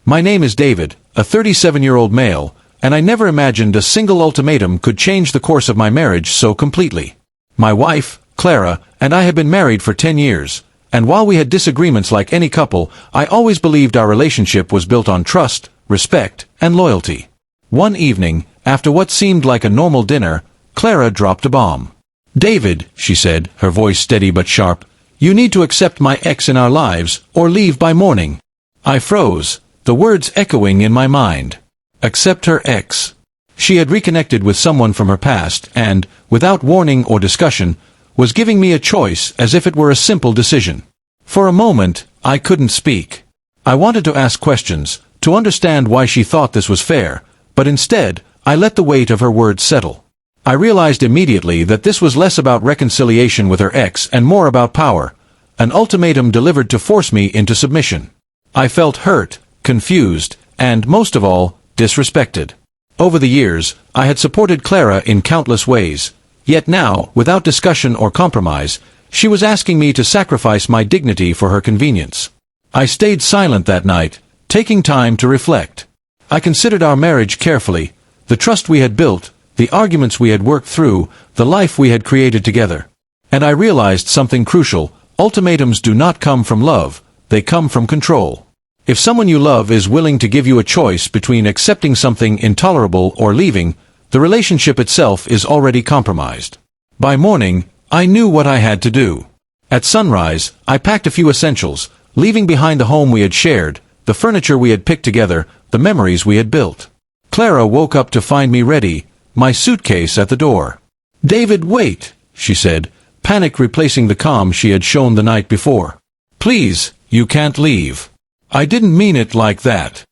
My name is David, a 37-year-old male, and I never imagined a single ultimatum could change the course of my marriage so completely. My wife, Clara, and I had been married for 10 years, and while we had disagreements like any couple, I always believed our relationship was built on trust, respect, and loyalty. One evening, after what seemed like a normal dinner, Clara dropped a bomb. "David," she said, her voice steady but sharp, "you need to accept my ex in our lives, or leave by morning." I froze, the words echoing in my mind. Accept her ex. She had reconnected with someone from her past and, without warning or discussion, was giving me a choice as if it were a simple decision. For a moment, I couldn't speak. I wanted to ask questions, to understand why she thought this was fair, but instead, I let the weight of her words settle. I realized immediately that this was less about reconciliation with her ex and more about power, an ultimatum delivered to force me into submission. I felt hurt, confused, and, most of all, disrespected. Over the years, I had supported Clara in countless ways, yet now, without discussion or compromise, she was asking me to sacrifice my dignity for her convenience. I stayed silent that night, taking time to reflect. I considered our marriage carefully, the trust we had built, the arguments we had worked through, the life we had created together. And I realized something crucial: ultimatums do not come from love, they come from control. If someone you love is willing to give you a choice between accepting something intolerable or leaving, the relationship itself is already compromised. By morning, I knew what I had to do. At sunrise, I packed a few essentials, leaving behind the home we had shared, the furniture we had picked together, the memories we had built. Clara woke up to find me ready, my suitcase at the door. "David, wait," she said, panic replacing the calm she had shown the night before. "Please, you can't leave." I didn't mean it like that.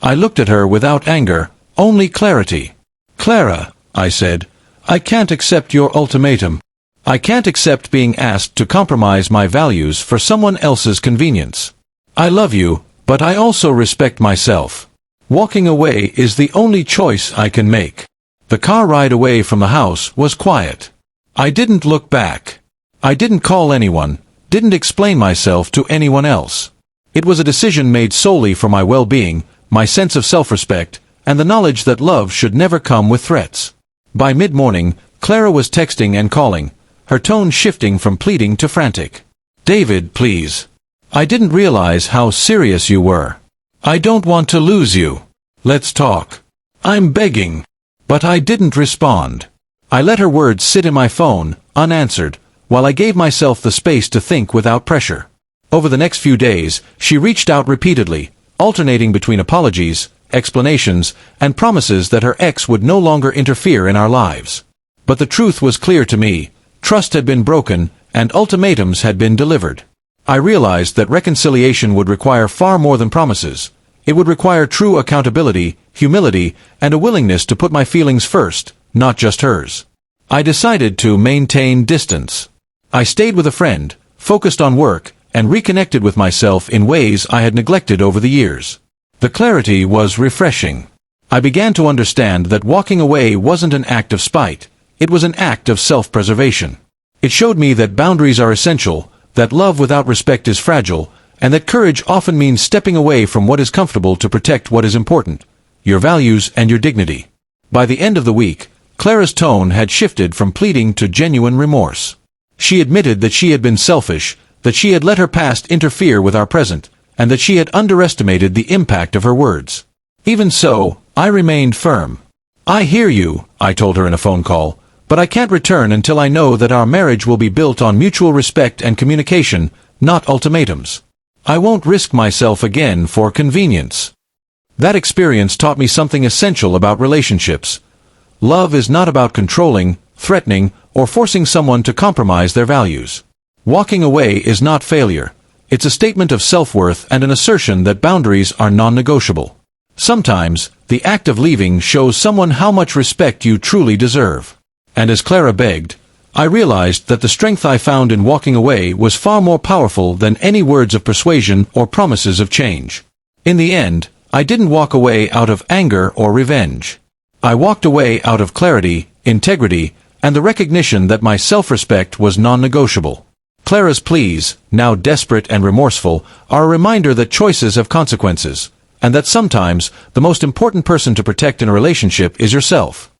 I looked at her without anger, only clarity. "Clara," I said, "I can't accept your ultimatum. I can't accept being asked to compromise my values for someone else's convenience. I love you, but I also respect myself. Walking away is the only choice I can make." The car ride away from the house was quiet. I didn't look back. I didn't call anyone, didn't explain myself to anyone else. It was a decision made solely for my well-being, my sense of self-respect, and the knowledge that love should never come with threats. By mid-morning, Clara was texting and calling, her tone shifting from pleading to frantic. "David, please. I didn't realize how serious you were. I don't want to lose you. Let's talk. I'm begging." But I didn't respond. I let her words sit in my phone, unanswered, while I gave myself the space to think without pressure. Over the next few days, she reached out repeatedly, alternating between apologies, explanations, and promises that her ex would no longer interfere in our lives. But the truth was clear to me: trust had been broken, and ultimatums had been delivered. I realized that reconciliation would require far more than promises. It would require true accountability, humility, and a willingness to put my feelings first, not just hers. I decided to maintain distance. I stayed with a friend, focused on work, and reconnected with myself in ways I had neglected over the years. The clarity was refreshing. I began to understand that walking away wasn't an act of spite, it was an act of self-preservation. It showed me that boundaries are essential, that love without respect is fragile, and that courage often means stepping away from what is comfortable to protect what is important: your values and your dignity. By the end of the week, Clara's tone had shifted from pleading to genuine remorse. She admitted that she had been selfish, that she had let her past interfere with our present, and that she had underestimated the impact of her words. Even so, I remained firm. "I hear you," I told her in a phone call, "but I can't return until I know that our marriage will be built on mutual respect and communication, not ultimatums. I won't risk myself again for convenience." That experience taught me something essential about relationships. Love is not about controlling, threatening, or forcing someone to compromise their values. Walking away is not failure. It's a statement of self-worth and an assertion that boundaries are non-negotiable. Sometimes, the act of leaving shows someone how much respect you truly deserve. And as Clara begged, I realized that the strength I found in walking away was far more powerful than any words of persuasion or promises of change. In the end, I didn't walk away out of anger or revenge. I walked away out of clarity, integrity, and the recognition that my self-respect was non-negotiable. Clara's pleas, now desperate and remorseful, are a reminder that choices have consequences. and that sometimes the most important person to protect in a relationship is yourself.